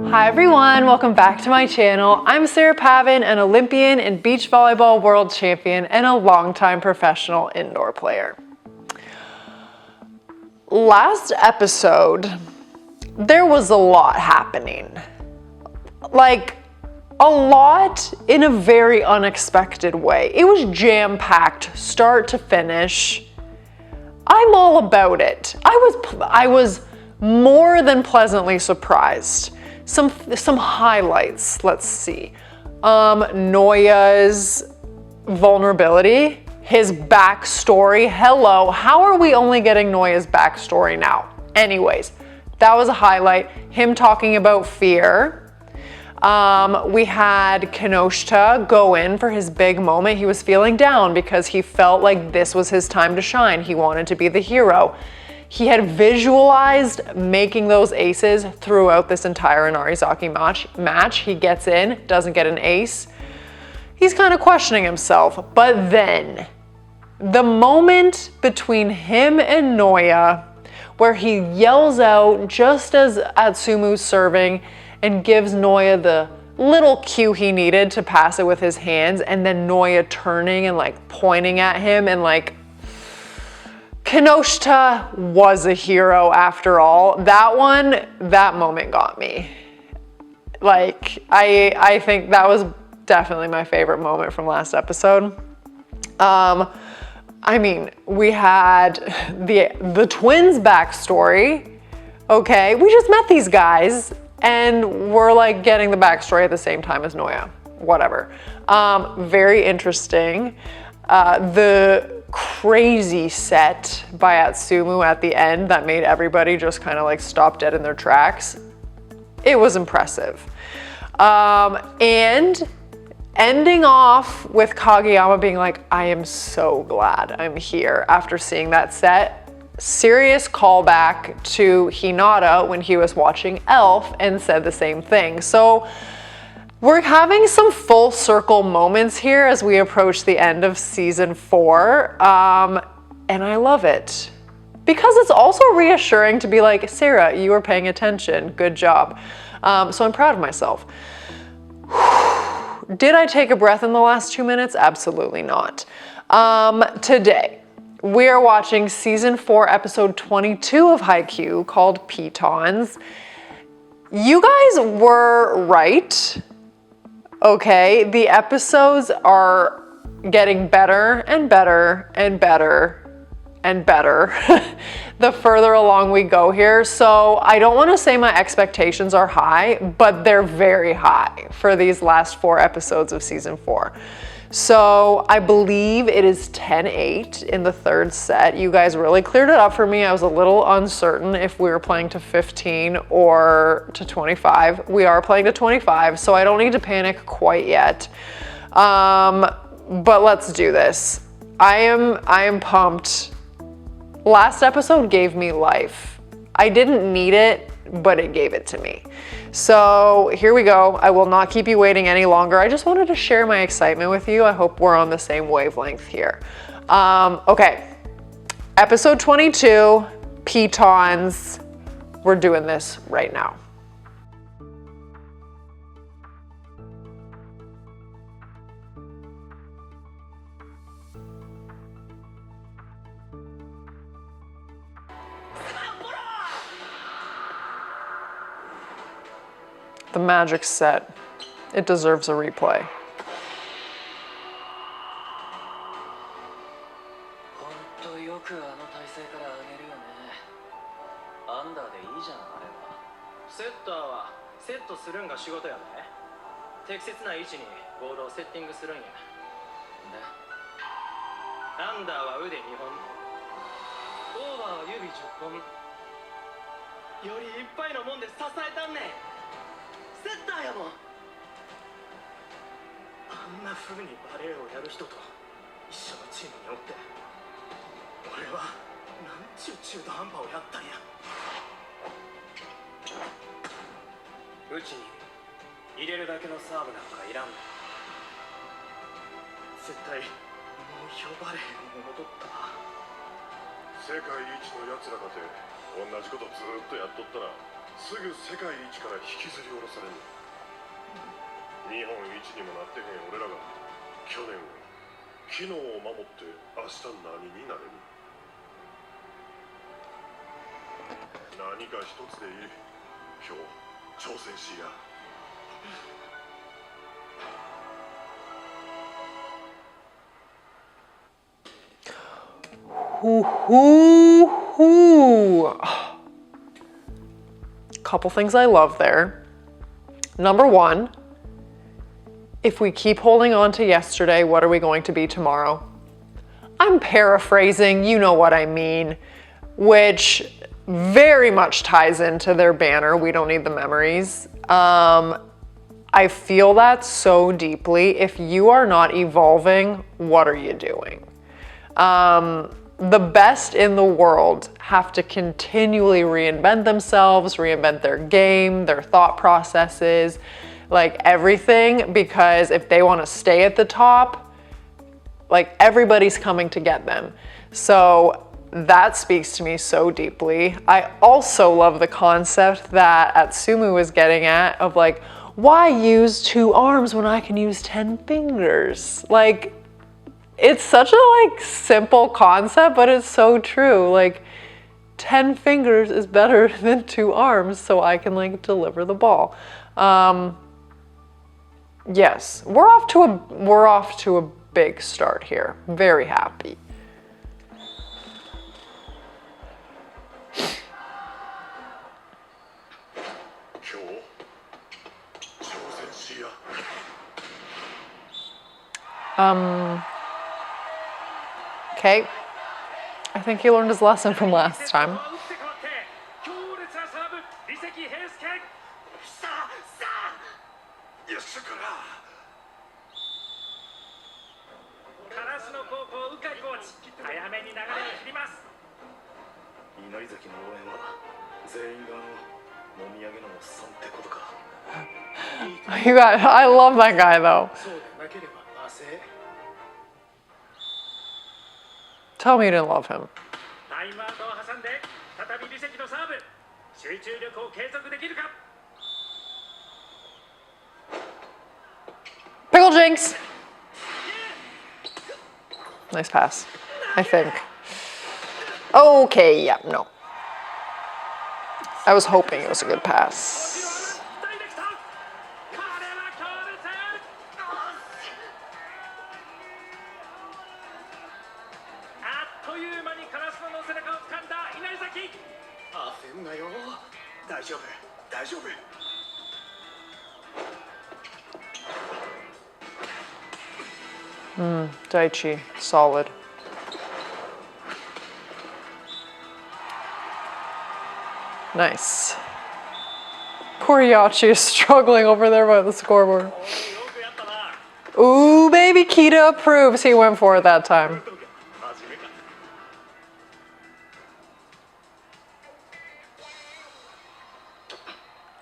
Hi everyone, welcome back to my channel. I'm Sarah Pavan, an Olympian and beach volleyball world champion and a longtime professional indoor player. Last episode, there was a lot happening. Like, a lot in a very unexpected way. It was jam-packed, start to finish. I'm all about it. I was more than pleasantly surprised. Some highlights, let's see. Noya's vulnerability, his backstory. Hello, how are we only getting Noya's backstory now? Anyways, that was a highlight. Him talking about fear. We had Kinoshita go in for his big moment. He was feeling down because he felt like this was his time to shine. He wanted to be the hero. He had visualized making those aces throughout this entire Inarizaki match. He gets in, doesn't get an ace. He's kind of questioning himself. But then, the moment between him and Noya, where he yells out just as Atsumu's serving and gives Noya the little cue he needed to pass it with his hands, and then Noya turning and like pointing at him and like, Kinoshita was a hero after all. That moment got me. Like, I think that was definitely my favorite moment from last episode. I mean, we had the twins' backstory. Okay, we just met these guys and we're like getting the backstory at the same time as Noya. Whatever. Very interesting. The crazy set by Atsumu at the end that made everybody just kind of like stop dead in their tracks. It was impressive. And ending off with Kageyama being like, I am so glad I'm here after seeing that set. Serious callback to Hinata when he was watching Elf and said the same thing. So we're having some full circle moments here as we approach the end of season 4, and I love it. Because it's also reassuring to be like, Sarah, you were paying attention, good job. So I'm proud of myself. Did I take a breath in the last 2 minutes? Absolutely not. Today, we are watching season 4, episode 22 of Haikyu called Pitons. You guys were right. Okay, the episodes are getting better and better and better and better the further along we go here. So I don't want to say my expectations are high, but they're very high for these last 4 episodes of season 4. So I believe it is 10-8 in the 3rd set. You guys really cleared it up for me. I was a little uncertain if we were playing to 15 or to 25. We are playing to 25, so I don't need to panic quite yet. But let's do this. I am pumped. Last episode gave me life. I didn't need it, but it gave it to me. So here we go. I will not keep you waiting any longer. I just wanted to share my excitement with you. I hope we're on the same wavelength here. Okay, episode 22, Pitons. We're doing this right now. The magic set. It deserves a replay. Couple things I love there. Number one, if we keep holding on to yesterday, what are we going to be tomorrow? I'm paraphrasing, you know what I mean, which very much ties into their banner, "We don't need the memories." I feel that so deeply. If you are not evolving, what are you doing? The best in the world have to continually reinvent themselves, reinvent their game, their thought processes, like everything, because if they want to stay at the top, like everybody's coming to get them. So that speaks to me so deeply. I also love the concept that Atsumu was getting at of like, why use 2 arms when I can use 10 fingers? Like, it's such a like simple concept, but it's so true. Like 10 fingers is better than 2 arms, so I can like deliver the ball. Yes, we're off to a big start here. Very happy. Okay, I think he learned his lesson from last time. I love that guy though. Tell me you didn't love him. Pickle Jinx! Nice pass, I think. Okay, yeah, no. I was hoping it was a good pass. Daichi, solid. Nice. Poor Yachi is struggling over there by the scoreboard. Ooh, baby, Kita approves. He went for it that time.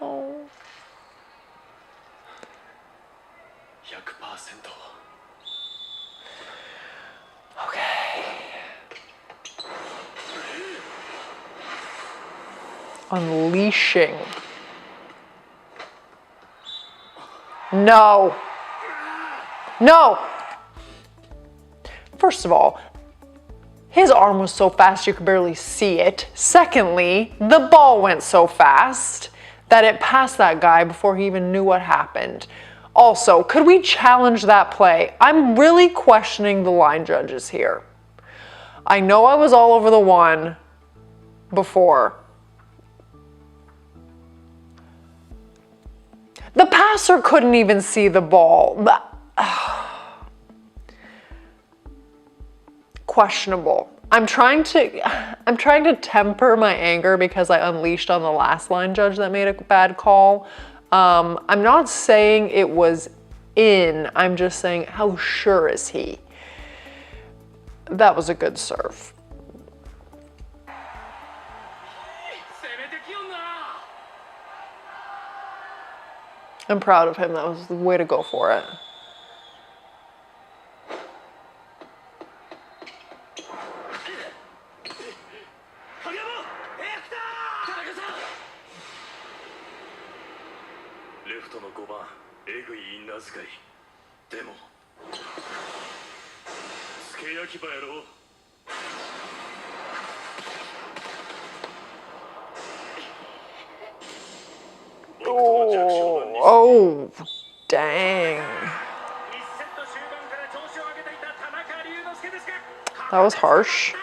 Oh. Okay. Unleashing. No. No. First of all, his arm was so fast you could barely see it. Secondly, the ball went so fast that it passed that guy before he even knew what happened. Also, could we challenge that play? I'm really questioning the line judges here. I know I was all over the one before. The passer couldn't even see the ball. Questionable. I'm trying to temper my anger because I unleashed on the last line judge that made a bad call. I'm not saying it was in, I'm just saying how sure is he? That was a good serve. I'm proud of him. That was the way to go for it. Oh, dang. That was harsh.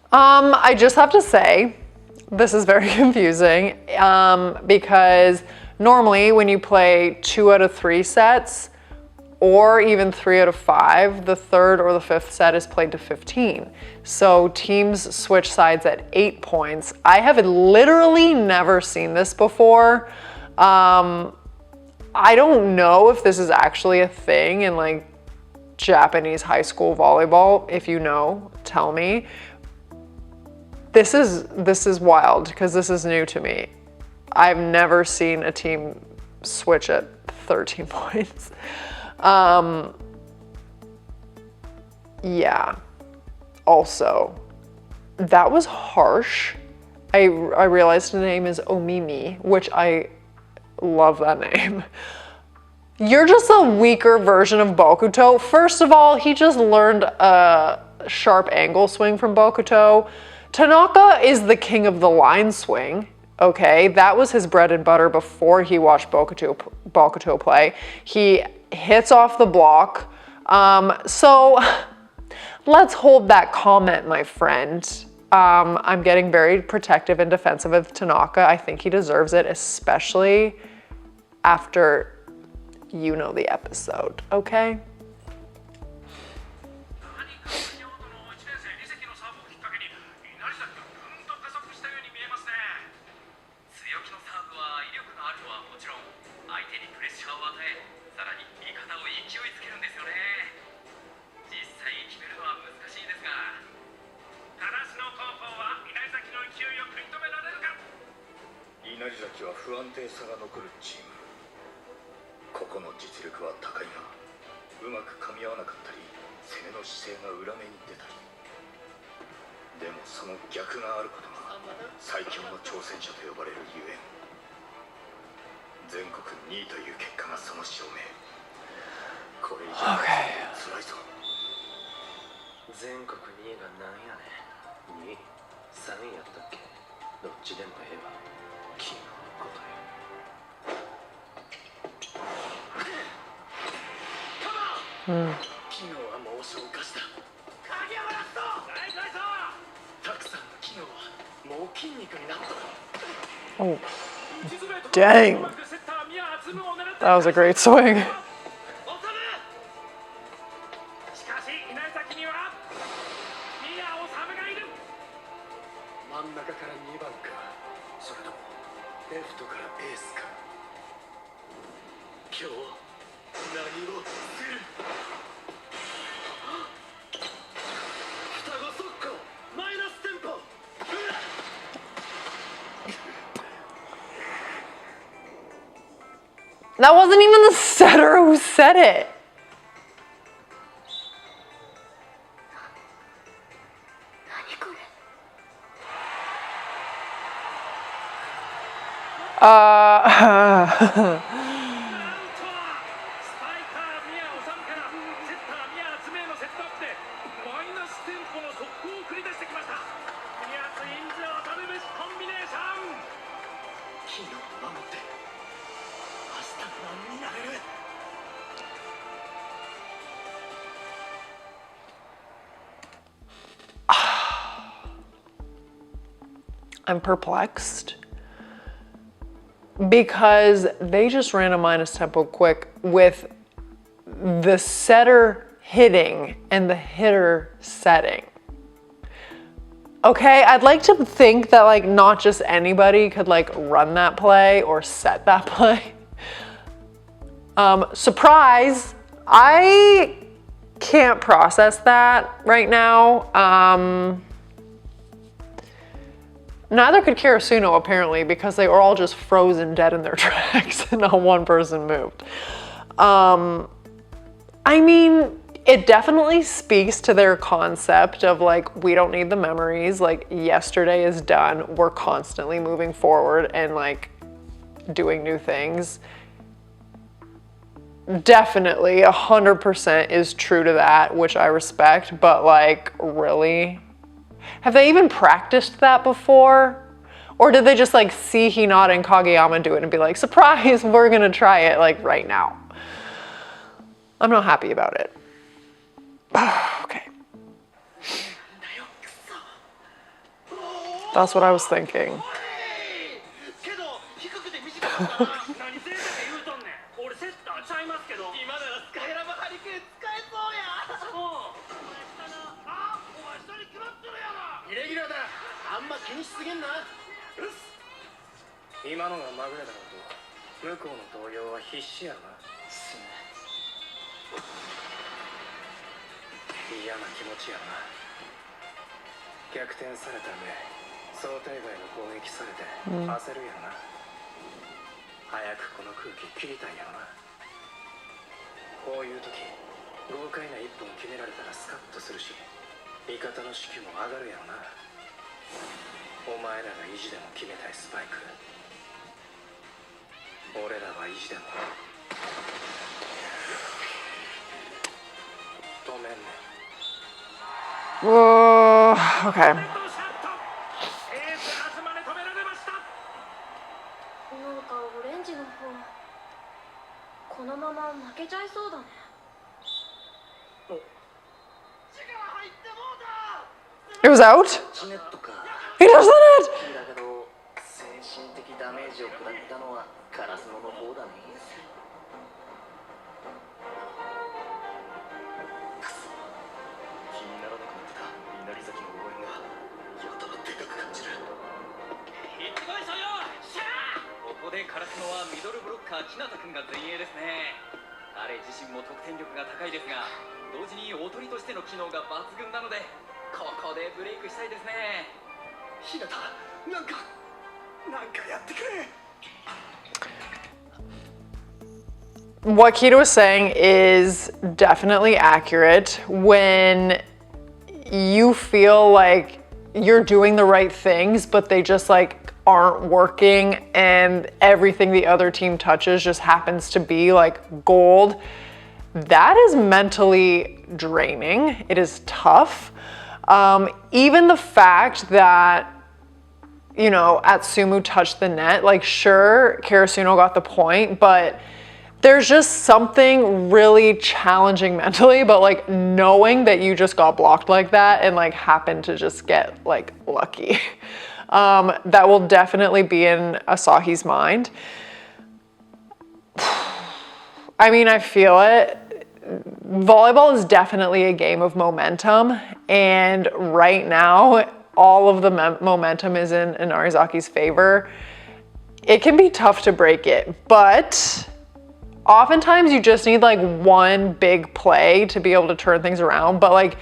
I just have to say, this is very confusing because normally when you play 2 out of 3 sets or even 3 out of 5, the 3rd or the 5th set is played to 15. So teams switch sides at 8 points. I have literally never seen this before. I don't know if this is actually a thing in like Japanese high school volleyball. If you know, tell me. This is wild because this is new to me. I've never seen a team switch at 13 points. Yeah. Also, that was harsh. I realized the name is Omimi, which I love that name. You're just a weaker version of Bokuto. First of all, he just learned a sharp angle swing from Bokuto. Tanaka is the king of the line swing. Okay, that was his bread and butter before he watched Bokuto play. He hits off the block. So let's hold that comment, my friend. I'm getting very protective and defensive of Tanaka. I think he deserves it, especially after you know the episode, okay? Inarizaki は不安定さが残るチーム。個々の実力は高いが、うまく噛み合わなかったり、攻めの姿勢が裏目に出たり。でもその逆があることが最強の挑戦者と呼ばれるゆえん。全国2位という結果がその証明。これ以上辛いぞ。全国2位が何やねん。2位、3位やったっけ？どっちでもええわ。昨日のことよ。昨日は猛暑を犯した。影山ラスト。ナイスナイス。たくさんの昨日はもう筋肉になった。Oh, dang. That was a great swing. しかし稲崎には宮尾サムがいる。真ん中から2番か、それともレフトからエースか。今日何をする。双子速攻マイナステンポ。That wasn't even the setter who said it. I'm perplexed because they just ran a minus tempo quick with the setter hitting and the hitter setting. Okay, I'd like to think that like not just anybody could like run that play or set that play. Surprise, I can't process that right now. Neither could Karasuno, apparently, because they were all just frozen dead in their tracks and not one person moved. I mean, it definitely speaks to their concept of like, we don't need the memories, like yesterday is done, we're constantly moving forward and like doing new things. Definitely 100% is true to that, which I respect, but like, really? Have they even practiced that before? Or did they just like see Hinata and Kageyama do it and be like, surprise, we're gonna try it like right now? I'm not happy about it. Okay. That's what I was thinking. Okay. なんかオレンジの方このまま負けちゃいそうだね。It was out? He doesn't it! だけど精神的ダメージを食らったのはカラスノの方だね。くそ、気にならなくなってた稲荷崎の応援がやたらでかく感じる。行ってこいそよ。しゃー。ここでカラスノはミドルブロッカー木中君が前衛ですね。彼自身も得点力が高いですが、同時におとりとしての機能が抜群なので、ここでブレイクしたいですね。日向、なんかやってくれ。What Kito was saying is definitely accurate. When you feel like you're doing the right things, but they just like aren't working and everything the other team touches just happens to be like gold, that is mentally draining. It is tough. Even the fact that, you know, Atsumu touched the net, like sure, Karasuno got the point, but there's just something really challenging mentally about like knowing that you just got blocked like that and like happened to just get like lucky. That will definitely be in Asahi's mind. I mean, I feel it. Volleyball is definitely a game of momentum, and right now all of the momentum is in Inarizaki's favor. It can be tough to break it, but oftentimes you just need like one big play to be able to turn things around. But like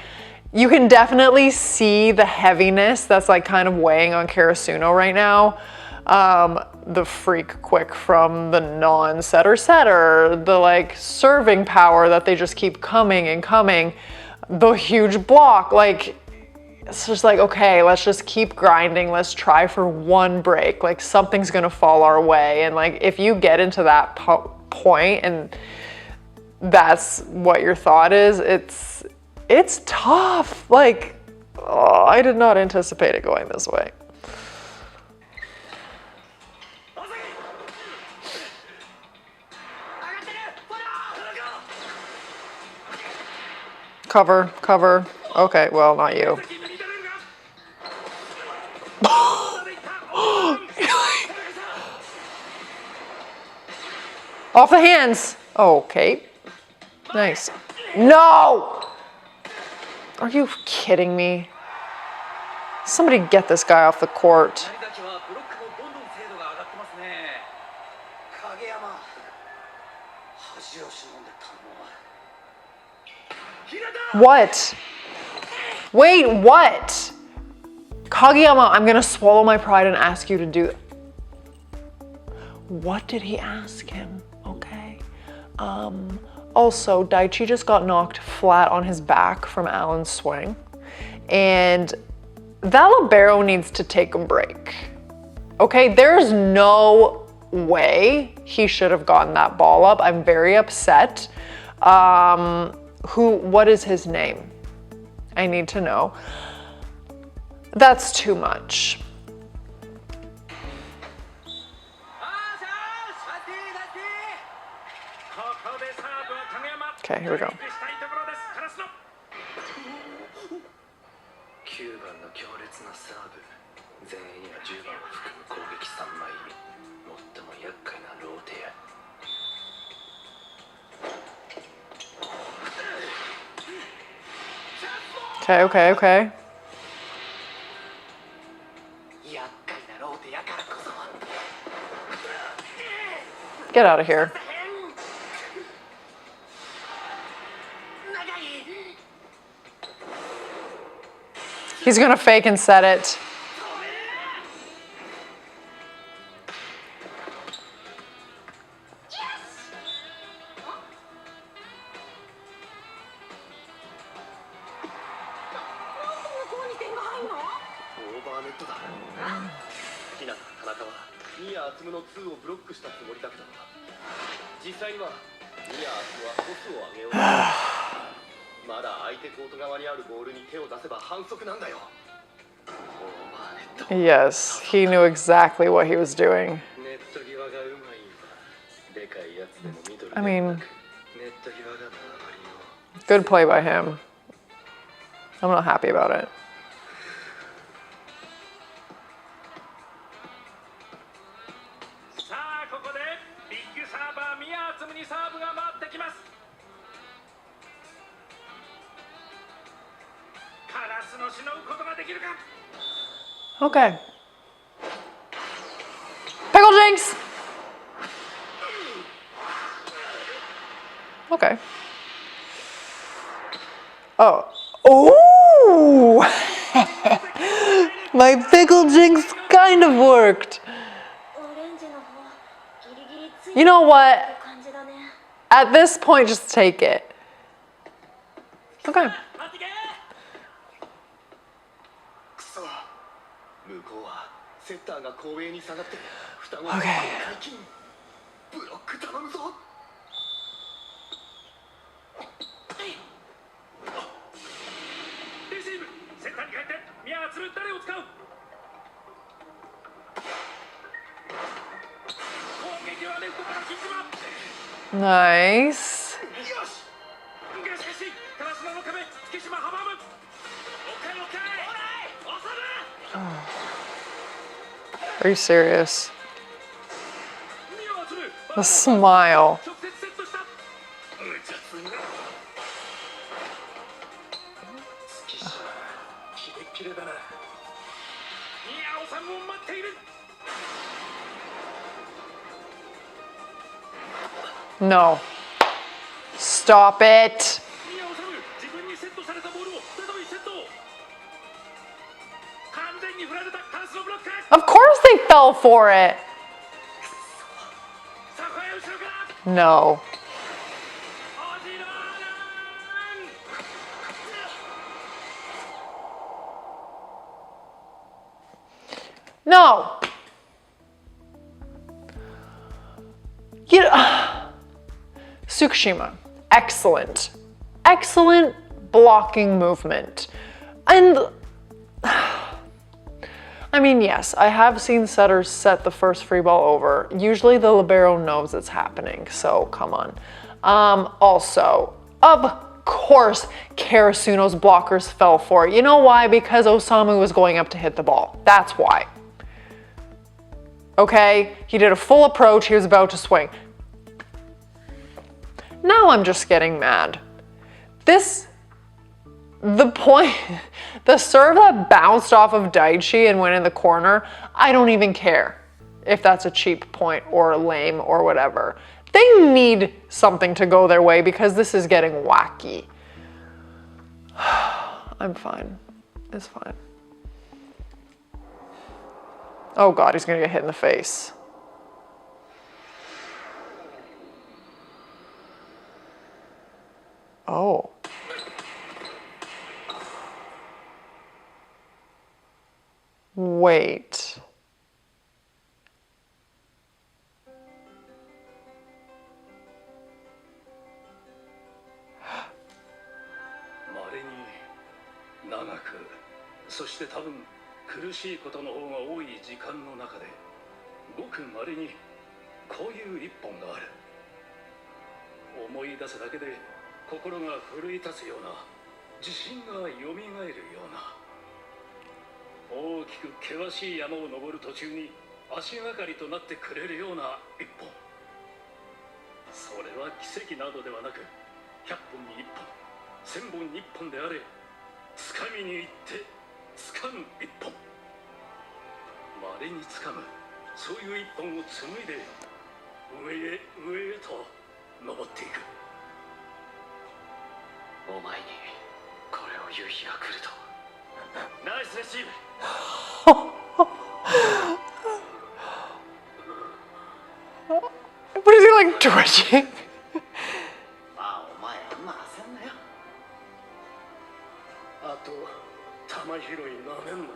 you can definitely see the heaviness that's like kind of weighing on Karasuno right now. The freak quick from the non-setter, the like serving power that they just keep coming and coming, the huge block, like it's just like, okay, let's just keep grinding. Let's try for one break. Like something's gonna fall our way. And like, if you get into that point and that's what your thought is, it's tough. Like, oh, I did not anticipate it going this way. Cover, cover. Okay, well, not you. Off the hands. Okay. Nice. No! Are you kidding me? Somebody get this guy off the court. What? Wait, what? Kageyama, I'm gonna swallow my pride and ask you to do it. What did he ask him? Okay. Also, Daichi just got knocked flat on his back from Alan's swing. And that libero needs to take a break. Okay, there's no way he should have gotten that ball up. I'm very upset. What is his name? I need to know. That's too much. Okay, here we go. Okay. Get out of here. He's gonna fake and set it. Yes, he knew exactly what he was doing. I mean, good play by him. I'm not happy about it. Okay. Pickle Jinx! Okay. Oh. Ooh! My Pickle Jinx kind of worked. You know what? At this point, just take it. Okay. Okay. Nice. Are you serious? The smile. No. Stop it. Of course they fell for it. No. No. Tsukushima, excellent. Excellent blocking movement. And I mean, yes, I have seen setters set the first free ball over. Usually the libero knows it's happening, so come on. Also, of course, Karasuno's blockers fell for it. You know why? Because Osamu was going up to hit the ball. That's why. Okay, he did a full approach, he was about to swing. Now I'm just getting mad. The serve that bounced off of Daichi and went in the corner, I don't even care if that's a cheap point or lame or whatever. They need something to go their way because this is getting wacky. I'm fine. It's fine. Oh God, he's gonna get hit in the face. Oh. Wait.長く、そして多分苦しいことの方が多い時間の中で、ごく稀にこういう一本がある。思い出すだけで心が奮い立つような、自信がよみがえるような、大きく険しい山を登る途中に足がかりとなってくれるような一本。それは奇跡などではなく、100本に1本、1000本に1本であれ、掴みに行って掴む一本。稀に掴む、そういう一本を紡いで上へ上へと登っていく。お前にこれを言う日が来ると。ナイスレシーブ。What is he like twitching? まあお前あんま焦んなよ。あと玉拾いなめんなよ。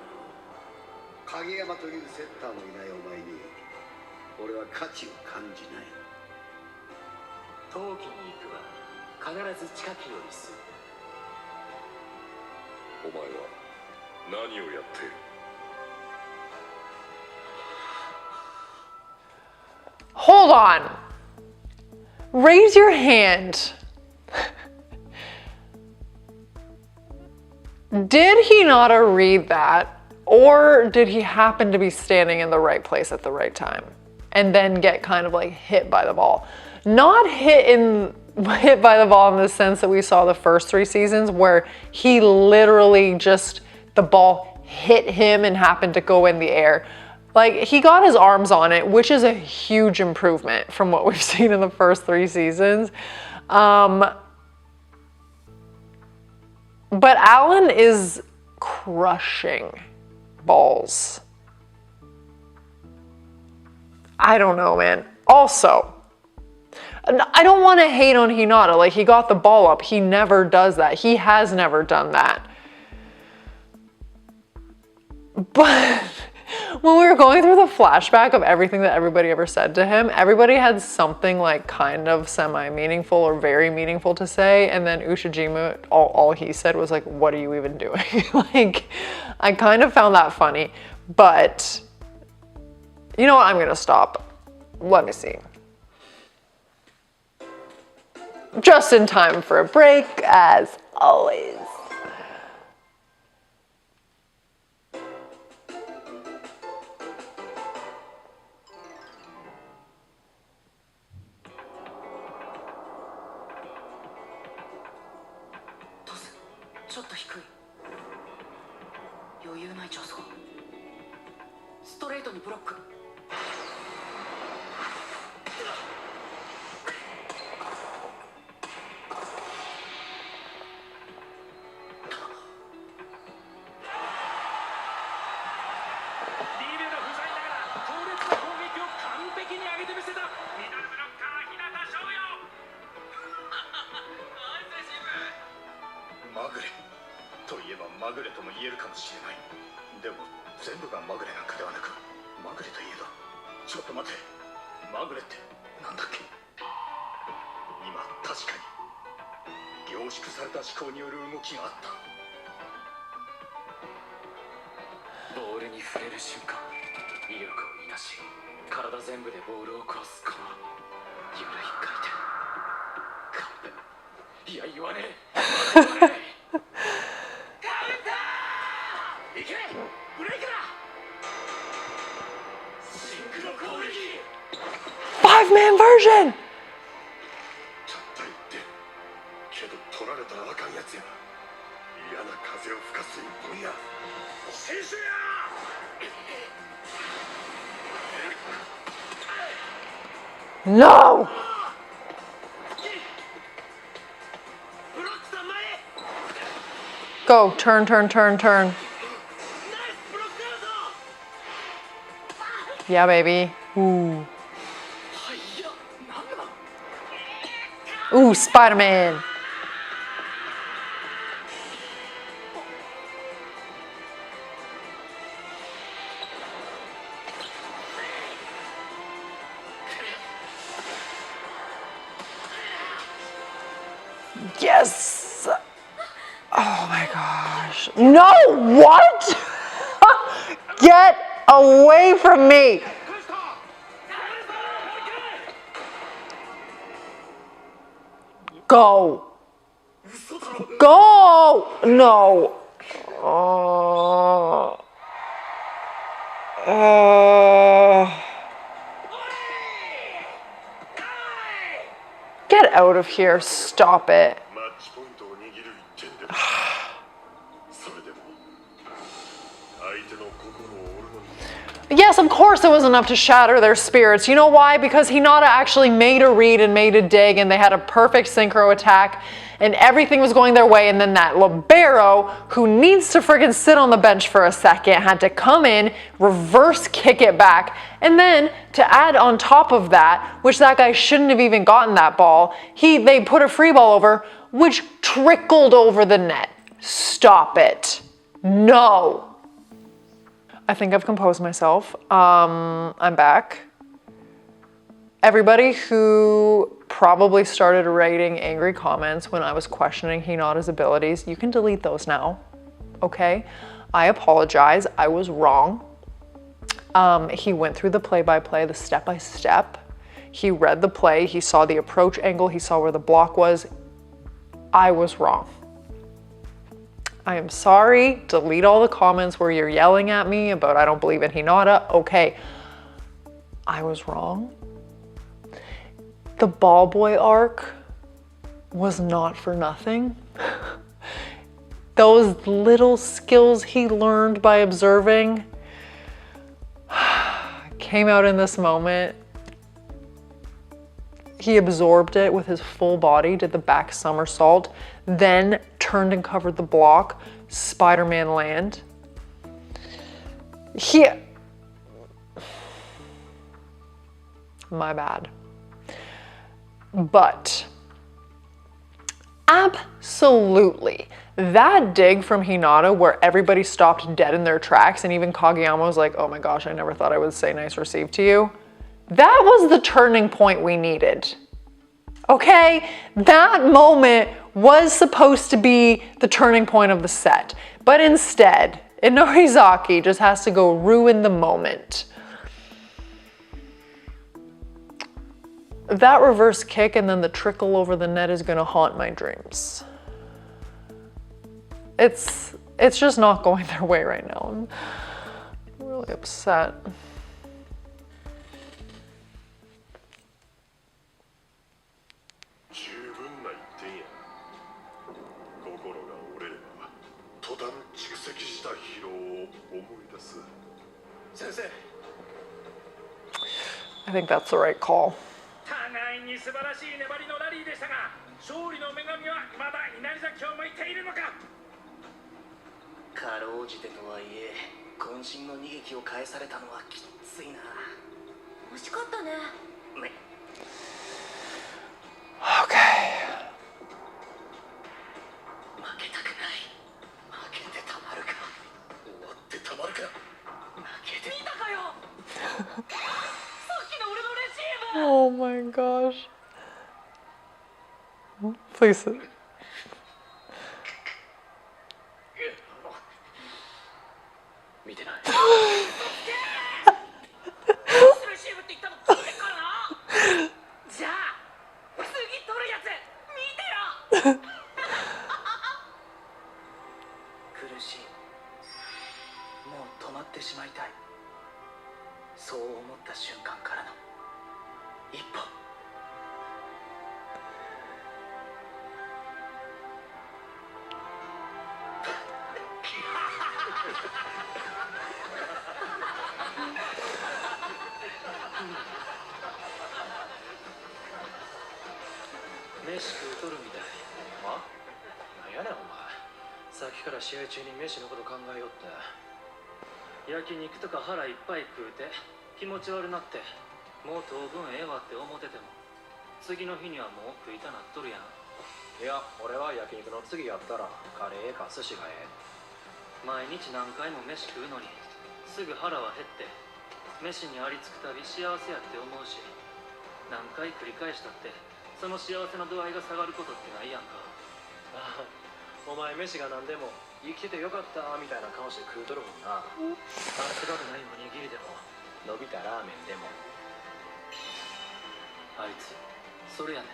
影山というセッターもいないお前に俺は価値を感じない。陶器に行くは必ず近きよりする。お前は何をやっている？Hold on. Raise your hand. Did Hinata read that? Or did he happen to be standing in the right place at the right time and then get kind of like hit by the ball? Not hit by the ball in the sense that we saw the first 3 seasons where he literally just, the ball hit him and happened to go in the air. Like, he got his arms on it, which is a huge improvement from what we've seen in the first 3 seasons. But Alan is crushing balls. I don't know, man. Also, I don't want to hate on Hinata. Like, he got the ball up. He never does that. He has never done that. But when we were going through the flashback of everything that everybody ever said to him, everybody had something like kind of semi-meaningful or very meaningful to say. And then Ushijima, all he said was like, what are you even doing? Like, I kind of found that funny, but you know what? I'm going to stop. Let me see. Just in time for a break, as always. Five-man version! No! Go, turn, turn, turn, turn. Yeah, baby. Ooh. Ooh, Spider-Man. Yes. Oh my gosh. No, what? Get away from me. Go. Go. No. Get out of here. Stop it. Yes, of course it was enough to shatter their spirits. You know why? Because Hinata actually made a read and made a dig, and they had a perfect synchro attack, and everything was going their way, and then that libero, who needs to friggin' sit on the bench for a second, had to come in, reverse kick it back, and then to add on top of that, which that guy shouldn't have even gotten that ball, they put a free ball over, which trickled over the net. Stop it. No. I think I've composed myself. I'm back. Everybody who probably started writing angry comments when I was questioning Hinata's abilities, you can delete those now, okay? I apologize, I was wrong. He went through the play-by-play, the step-by-step. He read the play, he saw the approach angle, he saw where the block was. I was wrong. I am sorry. Delete all the comments where you're yelling at me about I don't believe in Hinata. Okay, I was wrong. The ball boy arc was not for nothing. Those little skills he learned by observing came out in this moment. He absorbed it with his full body, did the back somersault, then turned and covered the block, Spider-Man land. My bad. But absolutely, that dig from Hinata where everybody stopped dead in their tracks and even Kageyama was like, oh my gosh, I never thought I would say nice receive to you. That was the turning point we needed. Okay? That moment was supposed to be the turning point of the set. But instead, Inarizaki just has to go ruin the moment. That reverse kick and then the trickle over the net is gonna haunt my dreams. It's just not going their way right now. I'm really upset. I think that's the right call. Okay. Oh my gosh. Please sit. 気持ち悪なってもう当分ええわって思ってても次の日にはもう食いたなっとるやん。いや、俺は焼肉の次やったらカレーか寿司がええ。毎日何回も飯食うのにすぐ腹は減って飯にありつくたび幸せやって思うし、何回繰り返したってその幸せの度合いが下がることってないやんか。ああ、お前飯が何でも生きててよかったみたいな顔して食うとるもんな。熱がないおにぎりでも伸びたラーメンでも。あいつそれやねん。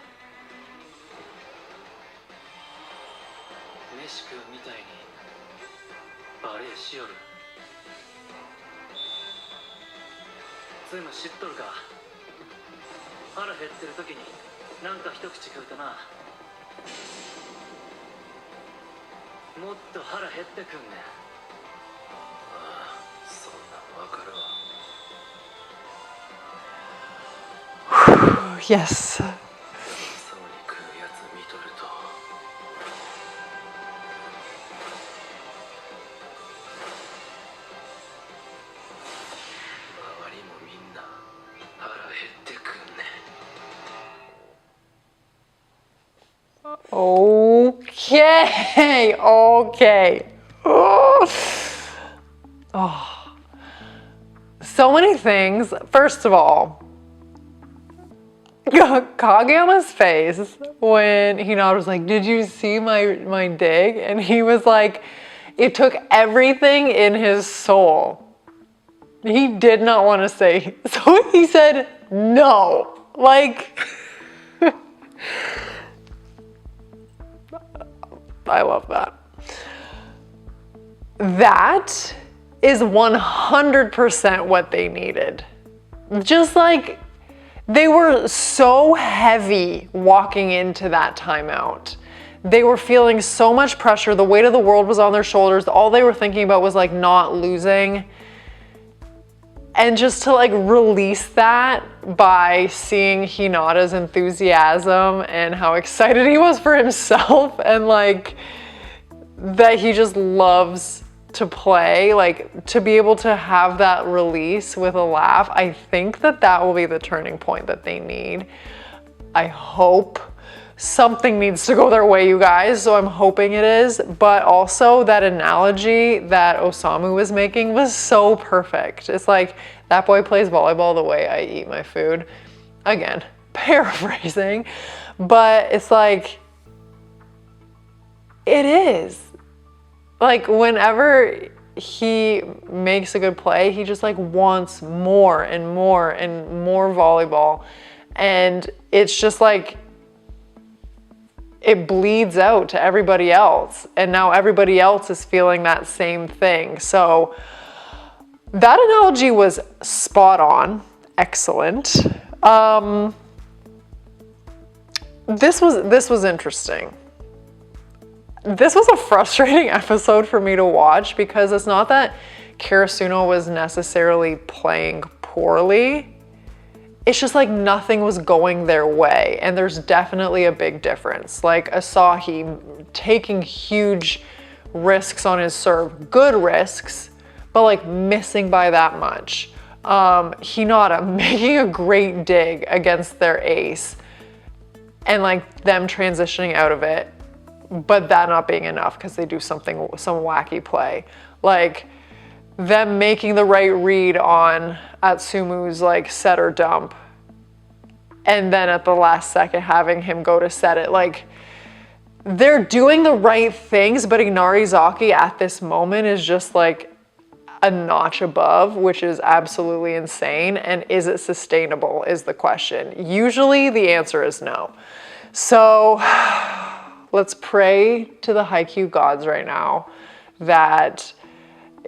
飯食うみたいにバレエしよる。そういうの知っとるか。腹減ってる時になんか一口食うとな、もっと腹減ってくんねん。ああ、そんなんわかるわ。Yes. そうに食うやつ見とると周りもみんな腹減ってくんね。Okay. Okay. Oh. So many things. First of all, Kageyama's face when Hinata was like, "Did you see my dig?" And he was like, it took everything in his soul. He did not want to say, so he said no. Like, I love that. That is 100% what they needed. Just like, they were so heavy walking into that timeout. They were feeling so much pressure. The weight of the world was on their shoulders. All they were thinking about was like not losing. And just to like release that by seeing Hinata's enthusiasm and how excited he was for himself and like that he just loves to play, like to be able to have that release with a laugh. I think that will be the turning point that they need. I hope something needs to go their way, you guys, so I'm hoping it is. But also that analogy that Osamu was making was so perfect. It's like, that boy plays volleyball the way I eat my food. Again, paraphrasing, but it's like, it is. Like, whenever he makes a good play, he just like wants more and more and more volleyball. And it's just like, it bleeds out to everybody else. And now everybody else is feeling that same thing. So that analogy was spot on. Excellent. This was interesting. This was a frustrating episode for me to watch because it's not that Karasuno was necessarily playing poorly. It's just like nothing was going their way, and there's definitely a big difference. Like Asahi taking huge risks on his serve, good risks, but like missing by that much. Hinata making a great dig against their ace and like them transitioning out of it, but that not being enough because they do some wacky play. Like them making the right read on Atsumu's like set or dump, and then at the last second having him go to set it. Like, they're doing the right things, but Inarizaki at this moment is just like a notch above, which is absolutely insane. And is it sustainable is the question. Usually the answer is no. So let's pray to the Haikyu gods right now that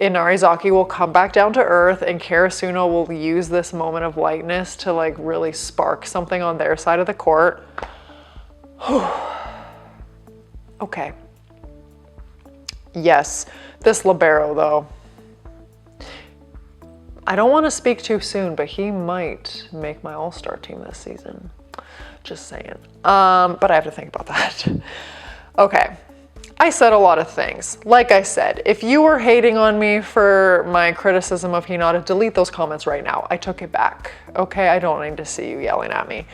Inarizaki will come back down to earth and Karasuno will use this moment of lightness to like really spark something on their side of the court. Okay. Yes, this libero though. I don't want to speak too soon, but he might make my all-star team this season. Just saying. But I have to think about that. Okay. I said a lot of things. Like I said, if you were hating on me for my criticism of Hinata, delete those comments right now. I took it back, okay? I don't need to see you yelling at me.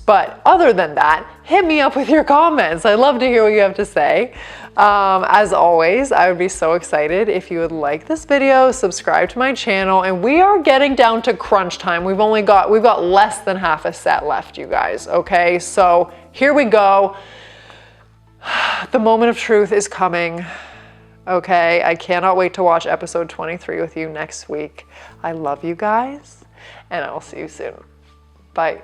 But other than that, hit me up with your comments. I'd love to hear what you have to say. As always, I would be so excited if you would like this video, subscribe to my channel, and we are getting down to crunch time. We've got less than half a set left, you guys, okay? So here we go. The moment of truth is coming, okay? I cannot wait to watch episode 23 with you next week. I love you guys, and I will see you soon. Bye.